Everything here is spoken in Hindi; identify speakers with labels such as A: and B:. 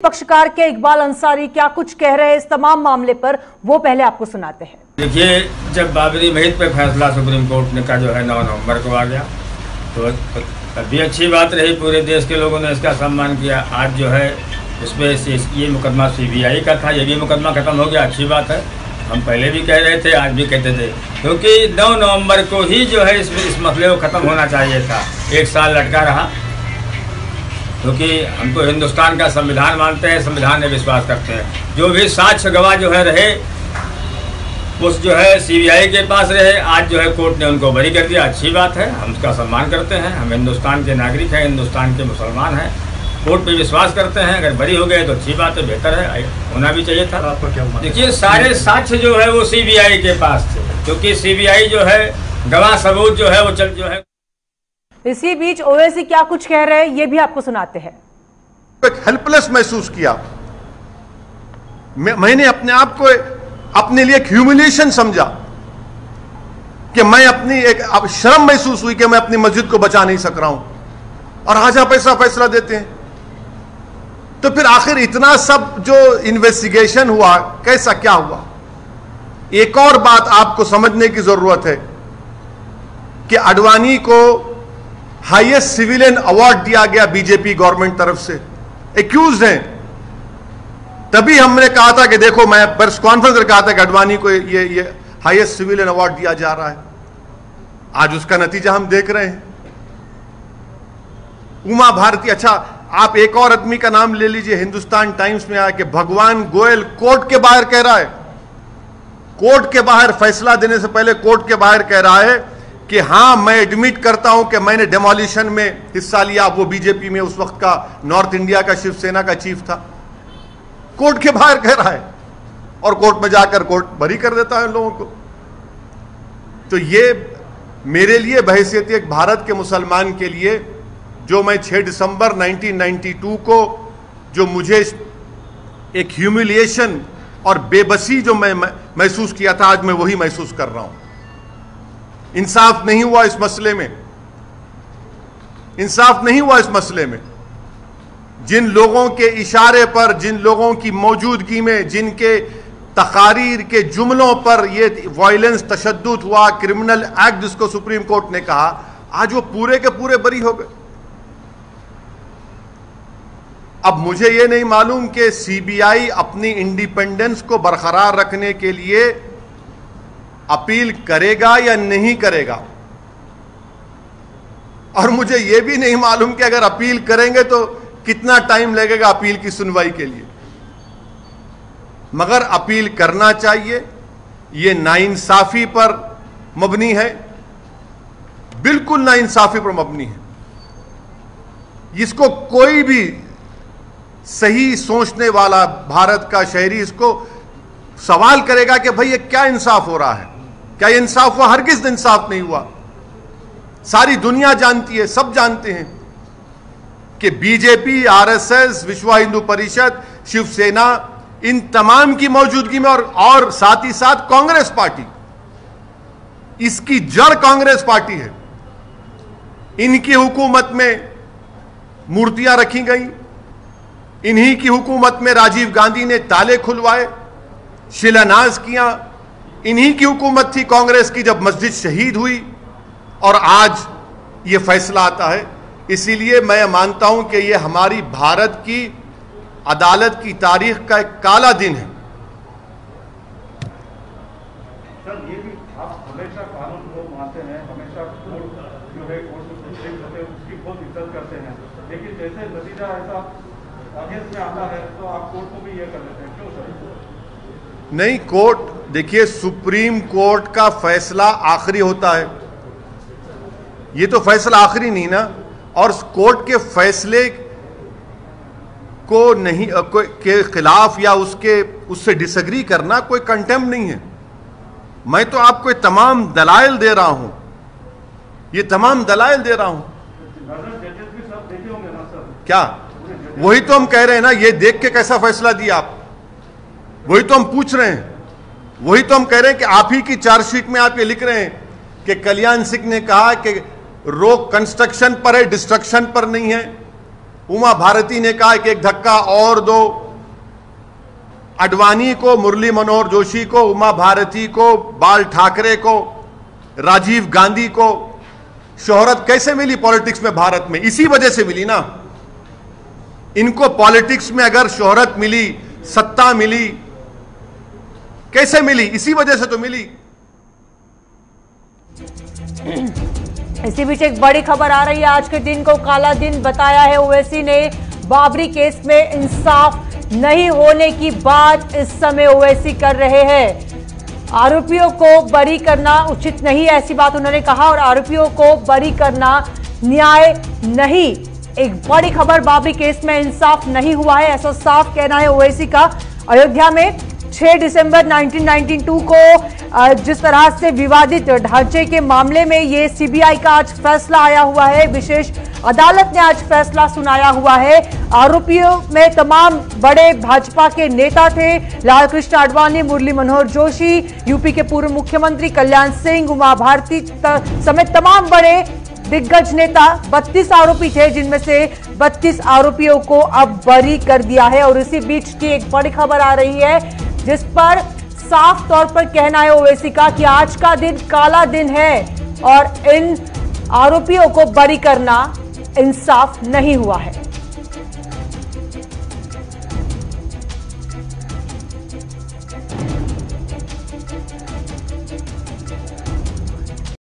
A: पक्षकार के इकबाल अंसारी क्या कुछ कह रहे हैं इस तमाम मामले पर, वो पहले आपको सुनाते हैं।
B: देखिए, जब बाबरी मस्जिद पे फैसला सुप्रीम कोर्ट ने का जो है 9 नवंबर को आ गया, तो अभी अच्छी बात रही, पूरे देश के लोगों ने इसका सम्मान किया। आज जो है इसमें ये मुकदमा CBI का था, ये भी मुकदमा खत्म हो गया, अच्छी बात है। हम पहले भी कह रहे थे, आज भी कहते थे, क्योंकि 9 नवंबर को ही जो है इस मसले को ख़त्म होना चाहिए था। 1 साल लटका रहा, क्योंकि हम तो हिंदुस्तान का संविधान मानते हैं, संविधान में विश्वास करते हैं। जो भी साक्ष्य गवाह जो है रहे, उस जो है CBI के पास रहे। आज जो है कोर्ट ने उनको बरी कर दिया, अच्छी बात है, हम उसका सम्मान करते हैं। हम हिंदुस्तान के नागरिक हैं, हिंदुस्तान के मुसलमान हैं, कोर्ट पे विश्वास करते हैं। अगर बरी हो गए तो अच्छी बात है, बेहतर है, होना भी चाहिए था। आपको क्या मानना? देखिए, सारे साक्ष्य जो है वो CBI के पास थे, क्योंकि CBI जो है गवाह सबूत जो है वो जो है।
A: इसी बीच ओवैसी क्या कुछ कह रहे हैं, ये भी आपको सुनाते हैं।
C: एक हेल्पलेस महसूस किया, मैंने अपने आप को अपने लिए एक ह्यूमिलिएशन समझा कि मैं अपनी एक अब शर्म महसूस हुई कि मैं अपनी मस्जिद को बचा नहीं सक रहा हूं, और आज आप ऐसा फैसला देते हैं। तो फिर आखिर इतना सब जो इन्वेस्टिगेशन हुआ, कैसा क्या हुआ? एक और बात आपको समझने की जरूरत है कि आडवाणी को हाईएस्ट सिविलियन अवार्ड दिया गया बीजेपी गवर्नमेंट तरफ से, एक्यूज हैं। तभी हमने कहा था कि देखो, मैं प्रेस कॉन्फ्रेंस में कहा था कि आडवाणी को ये हाईएस्ट सिविलियन अवार्ड दिया जा रहा है। आज उसका नतीजा हम देख रहे हैं। उमा भारती, अच्छा आप एक और आदमी का नाम ले लीजिए, हिंदुस्तान टाइम्स में आया कि भगवान गोयल कोर्ट के बाहर कह रहा है, कोर्ट के बाहर फैसला देने से पहले कोर्ट के बाहर कह रहा है कि हां, मैं एडमिट करता हूं कि मैंने डेमोलिशन में हिस्सा लिया। वो बीजेपी में उस वक्त का नॉर्थ इंडिया का शिवसेना का चीफ था, कोर्ट के बाहर कह रहा है, और कोर्ट में जाकर कोर्ट बरी कर देता है उन लोगों को। तो ये मेरे लिए बहैसियत एक भारत के मुसलमान के लिए, जो मैं 6 दिसंबर 1992 को जो मुझे एक ह्यूमिलिएशन और बेबसी जो मैं महसूस किया था, आज मैं वही महसूस कर रहा हूं। इंसाफ नहीं हुआ इस मसले में, इंसाफ नहीं हुआ इस मसले में। जिन लोगों के इशारे पर, जिन लोगों की मौजूदगी में, जिनके तकारीर के जुमलों पर ये वायलेंस, तशद्दुद हुआ, क्रिमिनल एक्ट जिसको सुप्रीम कोर्ट ने कहा, आज वो पूरे के पूरे बरी हो गए। अब मुझे ये नहीं मालूम कि CBI अपनी इंडिपेंडेंस को बरकरार रखने के लिए अपील करेगा या नहीं करेगा, और मुझे यह भी नहीं मालूम कि अगर अपील करेंगे तो कितना टाइम लगेगा अपील की सुनवाई के लिए। मगर अपील करना चाहिए। यह नाइंसाफी पर मबनी है, बिल्कुल नाइंसाफी पर मबनी है। इसको कोई भी सही सोचने वाला भारत का शहरी इसको सवाल करेगा कि भाई ये क्या इंसाफ हो रहा है, क्या ये इंसाफ हुआ? हरगिज़ इंसाफ नहीं हुआ। सारी दुनिया जानती है, सब जानते हैं कि बीजेपी, RSS, विश्व हिंदू परिषद, शिवसेना, इन तमाम की मौजूदगी में और साथ ही साथ कांग्रेस पार्टी, इसकी जड़ कांग्रेस पार्टी है। इनकी हुकूमत में मूर्तियां रखी गई, इन्हीं की हुकूमत में राजीव गांधी ने ताले खुलवाए, शिलान्यास किया। इन्हीं की हुकूमत थी कांग्रेस की जब मस्जिद शहीद हुई, और आज ये फैसला आता है। इसीलिए मैं मानता हूं कि ये हमारी भारत की अदालत की तारीख का एक काला दिन है।
D: सर, ये भी आप हमेशा कानून को मानते हैं, हमेशा कोर्ट जो है, कोर्ट में सुप्रीम होते हैं, उसकी बहुत इज्जत करते हैं, लेकिन जैसे नतीजा ऐसा अगेंस्ट में आता है तो आप कोर्ट को भी ये कर लेते हैं, क्यों सर?
C: नहीं, कोर्ट, देखिए, सुप्रीम कोर्ट का फैसला आखिरी होता है। ये तो फैसला आखिरी नहीं ना, और कोर्ट के फैसले को नहीं के खिलाफ या उससे डिसएग्री करना कोई कंटेम्प्ट नहीं है। मैं तो आपको तमाम दलाइल दे रहा हूं, ये तमाम दलाइल दे रहा हूं।
D: जजेस भी सब देखे होंगे ना सर?
C: क्या? वही तो हम कह रहे हैं ना, ये देख के कैसा फैसला दिया आप, वही तो हम पूछ रहे हैं। वही तो हम कह रहे हैं कि आप ही की चार्जशीट में आप ये लिख रहे हैं कि कल्याण सिंह ने कहा कि रोक कंस्ट्रक्शन पर है, डिस्ट्रक्शन पर नहीं है। उमा भारती ने कहा कि एक धक्का और दो। अडवाणी को, मुरली मनोहर जोशी को, उमा भारती को, बाल ठाकरे को, राजीव गांधी को शोहरत कैसे मिली पॉलिटिक्स में भारत में? इसी वजह से मिली ना। इनको पॉलिटिक्स में अगर शोहरत मिली, सत्ता मिली, कैसे मिली? इसी वजह से तो मिली।
A: इसी बीच एक बड़ी खबर आ रही है। आज के दिन को काला दिन बताया है ओवैसी ने। बाबरी केस में इंसाफ नहीं होने की बात इस समय ओवैसी कर रहे हैं। आरोपियों को बरी करना उचित नहीं, ऐसी बात उन्होंने कहा, और आरोपियों को बरी करना न्याय नहीं। एक बड़ी खबर, बाबरी केस में इंसाफ नहीं हुआ है, ऐसा साफ कहना है ओवैसी का। अयोध्या में 6 दिसंबर 1992 को जिस तरह से विवादित ढांचे के मामले में ये सीबीआई का आज फैसला आया हुआ है, विशेष अदालत ने आज फैसला सुनाया हुआ है। आरोपियों में तमाम बड़े भाजपा के नेता थे, लालकृष्ण आडवाणी, मुरली मनोहर जोशी, यूपी के पूर्व मुख्यमंत्री कल्याण सिंह, उमा भारती समेत तमाम बड़े दिग्गज नेता। 32 आरोपी थे, जिनमें से 32 आरोपियों को अब बरी कर दिया है। और इसी बीच की एक बड़ी खबर आ रही है, जिस पर साफ तौर पर कहना है ओवैसी का कि आज का दिन काला दिन है और इन आरोपियों को बरी करना इंसाफ नहीं हुआ है।